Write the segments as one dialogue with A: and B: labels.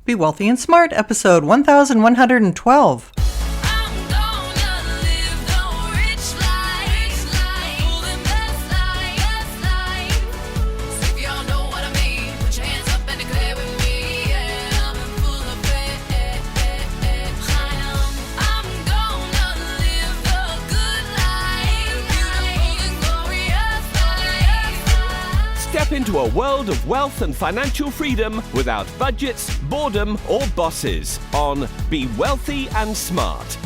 A: Be Wealthy and Smart, episode 1112.
B: Step into a world of wealth and financial freedom without budgets, boredom, or bosses on Be Wealthy and Smart.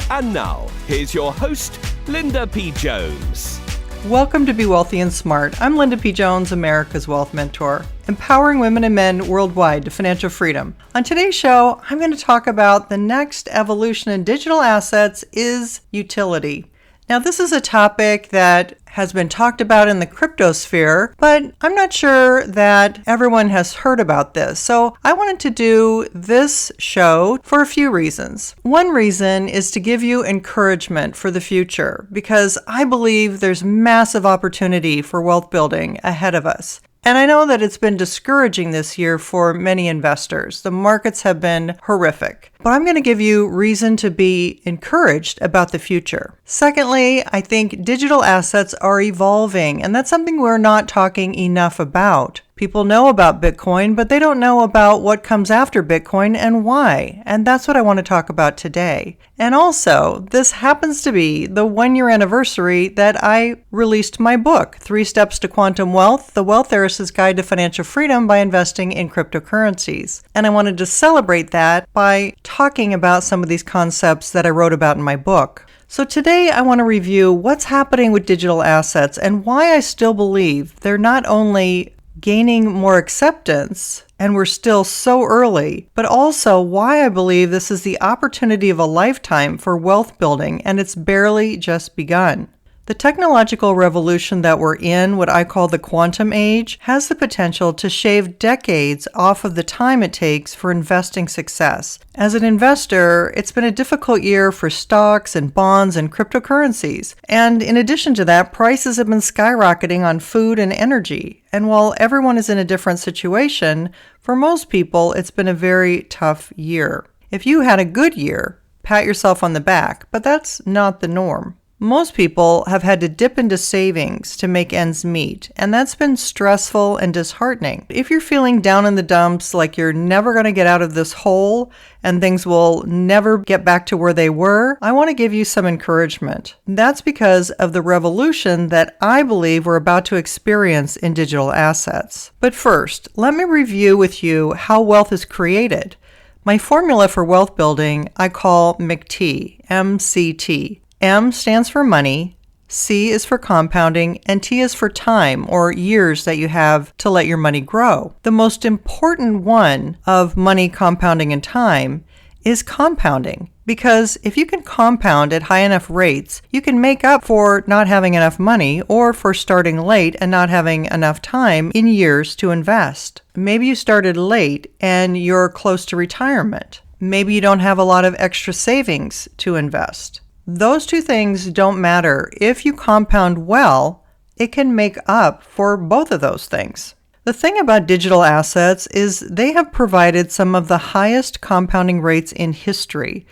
B: And now, here's your host, Linda P. Jones.
A: Welcome to Be Wealthy and Smart. I'm Linda P. Jones, America's Wealth Mentor, empowering women and men worldwide to financial freedom. On today's show, I'm going to talk about the next evolution in digital assets is utility. Now, this is a topic that has been talked about in the crypto sphere, but I'm not sure that everyone has heard about this. So I wanted to do this show for a few reasons. One reason is to give you encouragement for the future, because I believe there's massive opportunity for wealth building ahead of us. And I know that it's been discouraging this year for many investors. The markets have been horrific. But I'm going to give you reason to be encouraged about the future. Secondly, I think digital assets are evolving, and that's something we're not talking enough about. People know about Bitcoin, but they don't know about what comes after Bitcoin and why. And that's what I want to talk about today. And also, this happens to be the 1-year anniversary that I released my book, 3 Steps to Quantum Wealth, The Wealth Heiress's Guide to Financial Freedom by Investing in Cryptocurrencies. And I wanted to celebrate that by talking about some of these concepts that I wrote about in my book. So today I want to review what's happening with digital assets and why I still believe they're not only gaining more acceptance, and we're still so early, but also why I believe this is the opportunity of a lifetime for wealth building, and it's barely just begun. The technological revolution that we're in, what I call the quantum age, has the potential to shave decades off of the time it takes for investing success. As an investor, it's been a difficult year for stocks and bonds and cryptocurrencies. And in addition to that, prices have been skyrocketing on food and energy. And while everyone is in a different situation, for most people, it's been a very tough year. If you had a good year, pat yourself on the back, but that's not the norm. Most people have had to dip into savings to make ends meet, and that's been stressful and disheartening. If you're feeling down in the dumps, like you're never going to get out of this hole and things will never get back to where they were, I want to give you some encouragement. That's because of the revolution that I believe we're about to experience in digital assets. But first, let me review with you how wealth is created. My formula for wealth building I call McT, M-C-T. M stands for money, C is for compounding, and T is for time, or years that you have to let your money grow. The most important one of money, compounding, and time is compounding. Because if you can compound at high enough rates, you can make up for not having enough money or for starting late and not having enough time in years to invest. Maybe you started late and you're close to retirement. Maybe you don't have a lot of extra savings to invest. Those two things don't matter. If you compound well, it can make up for both of those things. The thing about digital assets is they have provided some of the highest compounding rates in history.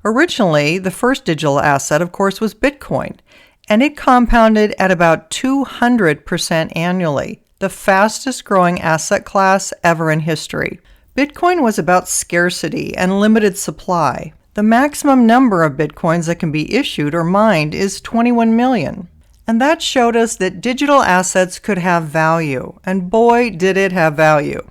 A: Originally, the first digital asset, of course, was Bitcoin, and it compounded at about 200% annually, the fastest growing asset class ever in history. Bitcoin was about scarcity and limited supply. The maximum number of Bitcoins that can be issued or mined is 21 million. And that showed us that digital assets could have value. And boy, did it have value.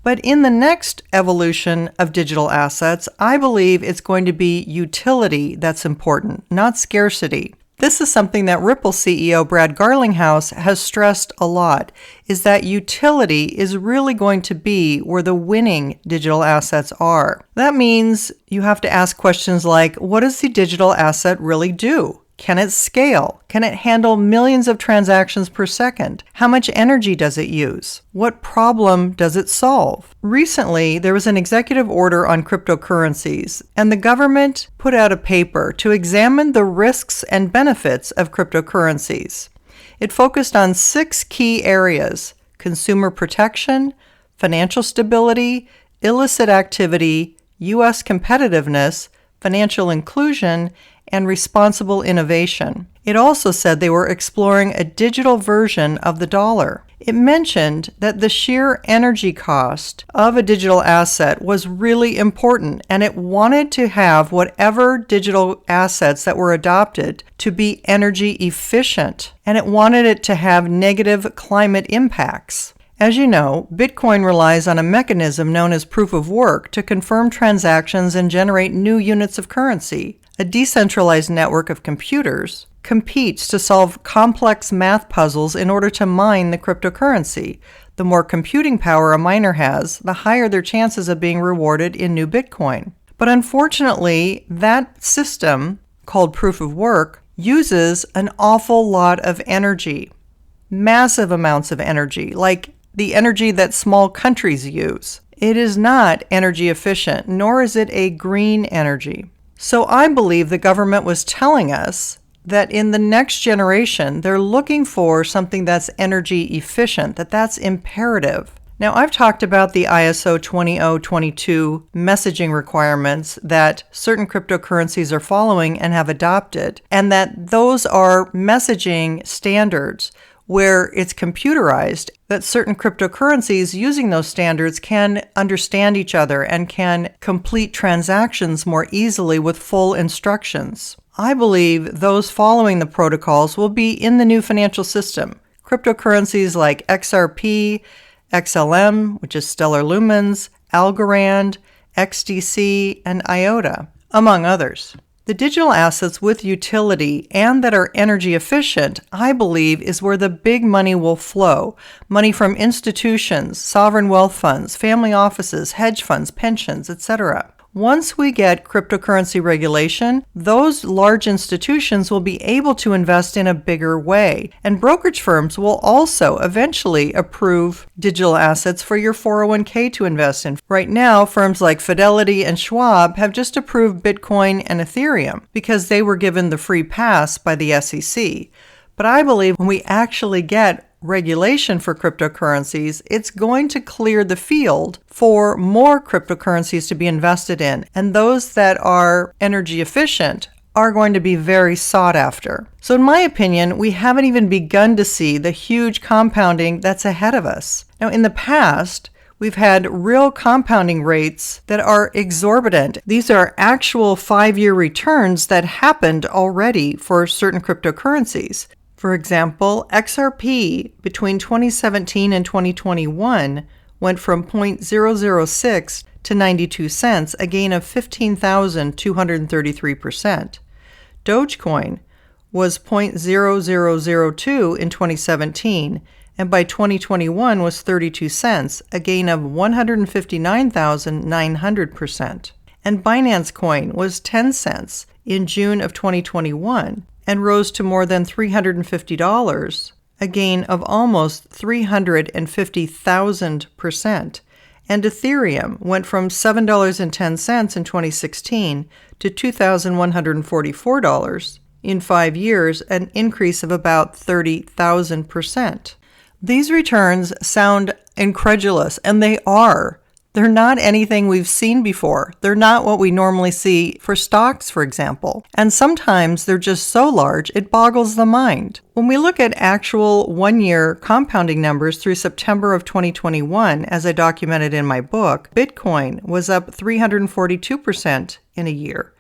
A: But in the next evolution of digital assets, I believe it's going to be utility that's important, not scarcity. This is something that Ripple CEO Brad Garlinghouse has stressed a lot, is that utility is really going to be where the winning digital assets are. That means you have to ask questions like, what does the digital asset really do? Can it scale? Can it handle millions of transactions per second? How much energy does it use? What problem does it solve? Recently, there was an executive order on cryptocurrencies, and the government put out a paper to examine the risks and benefits of cryptocurrencies. It focused on 6 key areas: consumer protection, financial stability, illicit activity, U.S. competitiveness, financial inclusion, and responsible innovation. It also said they were exploring a digital version of the dollar. It mentioned that the sheer energy cost of a digital asset was really important, and it wanted to have whatever digital assets that were adopted to be energy efficient, and it wanted it to have negative climate impacts. As you know, Bitcoin relies on a mechanism known as proof of work to confirm transactions and generate new units of currency. A decentralized network of computers competes to solve complex math puzzles in order to mine the cryptocurrency. The more computing power a miner has, the higher their chances of being rewarded in new Bitcoin. But unfortunately, that system, called proof of work, uses an awful lot of energy. Massive amounts of energy, like the energy that small countries use. It is not energy efficient, nor is it a green energy. So I believe the government was telling us that in the next generation, they're looking for something that's energy efficient, that's imperative. Now, I've talked about the ISO 20022 messaging requirements that certain cryptocurrencies are following and have adopted, and that those are messaging standards where it's computerized, that certain cryptocurrencies using those standards can understand each other and can complete transactions more easily with full instructions. I believe those following the protocols will be in the new financial system. Cryptocurrencies like XRP, XLM, which is Stellar Lumens, Algorand, XDC, and IOTA, among others. The digital assets with utility and that are energy efficient, I believe, is where the big money will flow. Money from institutions, sovereign wealth funds, family offices, hedge funds, pensions, etc. Once we get cryptocurrency regulation, those large institutions will be able to invest in a bigger way. And brokerage firms will also eventually approve digital assets for your 401k to invest in. Right now, firms like Fidelity and Schwab have just approved Bitcoin and Ethereum because they were given the free pass by the SEC. But I believe when we actually get regulation for cryptocurrencies, it's going to clear the field for more cryptocurrencies to be invested in. And those that are energy efficient are going to be very sought after. So in my opinion, we haven't even begun to see the huge compounding that's ahead of us. Now, in the past, we've had real compounding rates that are exorbitant. These are actual 5-year returns that happened already for certain cryptocurrencies. For example, XRP between 2017 and 2021 went from 0.006 to 92 cents, a gain of 15,233%. Dogecoin was 0.0002 in 2017, and by 2021 was 32 cents, a gain of 159,900%. And Binance Coin was 10 cents in June of 2021, and rose to more than $350, a gain of almost 350,000%. And Ethereum went from $7.10 in 2016 to $2,144 in 5 years, an increase of about 30,000%. These returns sound incredulous, and they are. They're not anything we've seen before. They're not what we normally see for stocks, for example. And sometimes they're just so large, it boggles the mind. When we look at actual one-year compounding numbers through September of 2021, as I documented in my book, Bitcoin was up 342% in a year.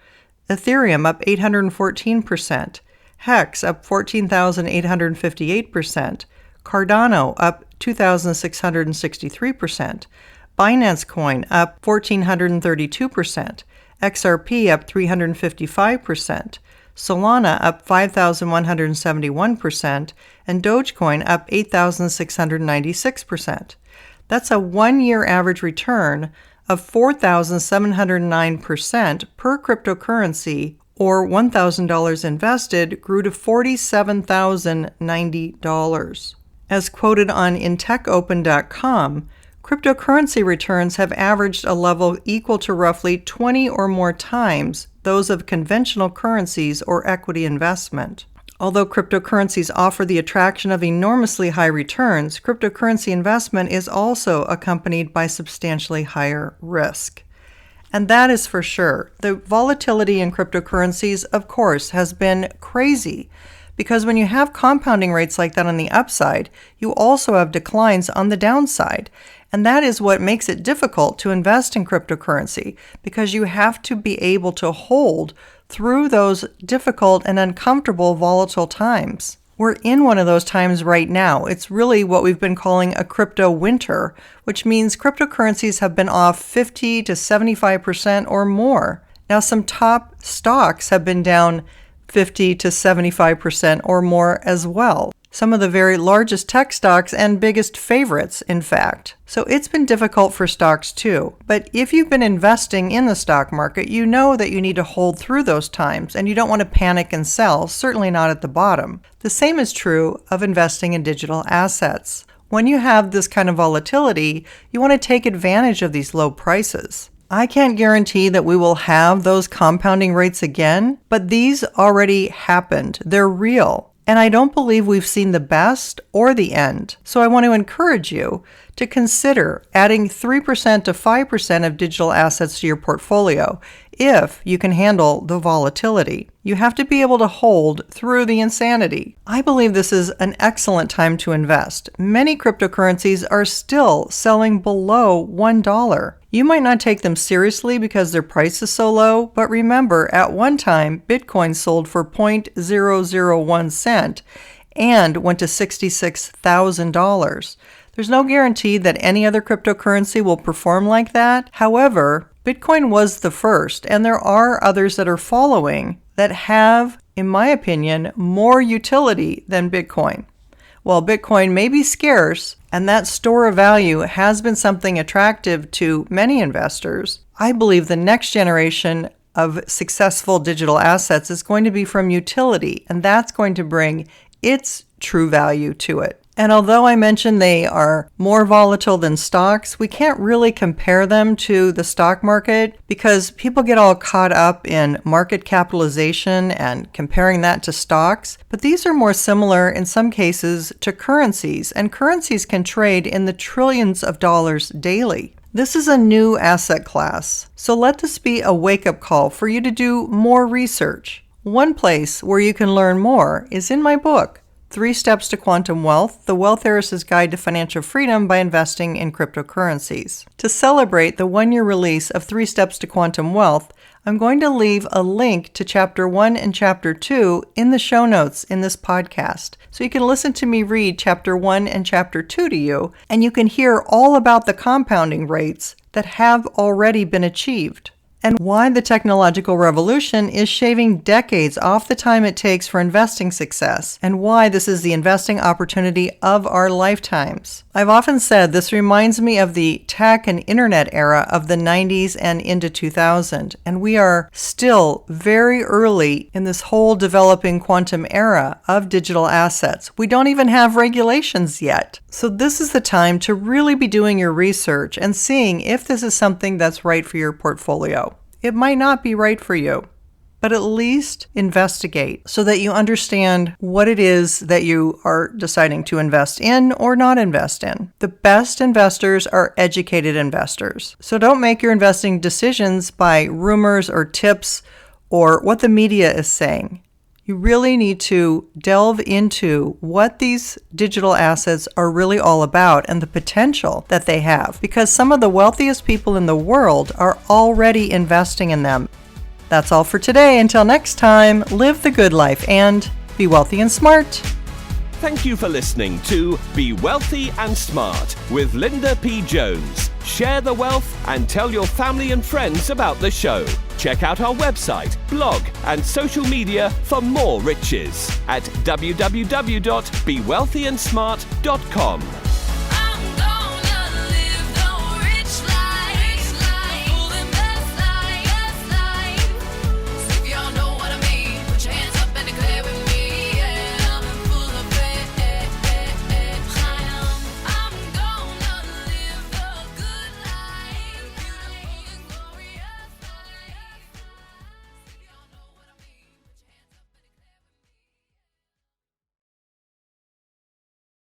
A: Ethereum up 814%. Hex up 14,858%. Cardano up 2,663%. Binance Coin up 1,432%, XRP up 355%, Solana up 5,171%, and Dogecoin up 8,696%. That's a one-year average return of 4,709% per cryptocurrency, or $1,000 invested grew to $47,090. As quoted on intechopen.com, cryptocurrency returns have averaged a level equal to roughly 20 or more times those of conventional currencies or equity investment. Although cryptocurrencies offer the attraction of enormously high returns, cryptocurrency investment is also accompanied by substantially higher risk. And that is for sure. The volatility in cryptocurrencies, of course, has been crazy, because when you have compounding rates like that on the upside, you also have declines on the downside. And that is what makes it difficult to invest in cryptocurrency, because you have to be able to hold through those difficult and uncomfortable volatile times. We're in one of those times right now. It's really what we've been calling a crypto winter, which means cryptocurrencies have been off 50 to 75% or more. Now, some top stocks have been down 50 to 75% or more as well. Some of the very largest tech stocks and biggest favorites, in fact. So it's been difficult for stocks too. But if you've been investing in the stock market, you know that you need to hold through those times, and you don't want to panic and sell, certainly not at the bottom. The same is true of investing in digital assets. When you have this kind of volatility, you want to take advantage of these low prices. I can't guarantee that we will have those compounding rates again, but these already happened. They're real. And I don't believe we've seen the best or the end. So I want to encourage you to consider adding 3% to 5% of digital assets to your portfolio if you can handle the volatility. You have to be able to hold through the insanity. I believe this is an excellent time to invest. Many cryptocurrencies are still selling below $1. You might not take them seriously because their price is so low, but remember, at one time, Bitcoin sold for 0.001 cent and went to $66,000. There's no guarantee that any other cryptocurrency will perform like that. However, Bitcoin was the first, and there are others that are following that have, in my opinion, more utility than Bitcoin. While Bitcoin may be scarce, and that store of value has been something attractive to many investors, I believe the next generation of successful digital assets is going to be from utility, and that's going to bring its true value to it. And although I mentioned they are more volatile than stocks, we can't really compare them to the stock market because people get all caught up in market capitalization and comparing that to stocks. But these are more similar in some cases to currencies, and currencies can trade in the trillions of dollars daily. This is a new asset class, so let this be a wake-up call for you to do more research. One place where you can learn more is in my book, 3 Steps to Quantum Wealth, The Wealth Heiress's Guide to Financial Freedom by Investing in Cryptocurrencies. To celebrate the 1-year release of 3 Steps to Quantum Wealth, I'm going to leave a link to Chapter 1 and Chapter 2 in the show notes in this podcast. So you can listen to me read Chapter 1 and Chapter 2 to you, and you can hear all about the compounding rates that have already been achieved, and why the technological revolution is shaving decades off the time it takes for investing success, and why this is the investing opportunity of our lifetimes. I've often said this reminds me of the tech and internet era of the 90s and into 2000, and we are still very early in this whole developing quantum era of digital assets. We don't even have regulations yet. So this is the time to really be doing your research and seeing if this is something that's right for your portfolio. It might not be right for you, but at least investigate so that you understand what it is that you are deciding to invest in or not invest in. The best investors are educated investors. So don't make your investing decisions by rumors or tips or what the media is saying. You really need to delve into what these digital assets are really all about and the potential that they have, because some of the wealthiest people in the world are already investing in them. That's all for today. Until next time, live the good life and be wealthy and smart.
B: Thank you for listening to Be Wealthy and Smart with Linda P. Jones. Share the wealth and tell your family and friends about the show. Check out our website, blog, and social media for more riches at www.bewealthyandsmart.com.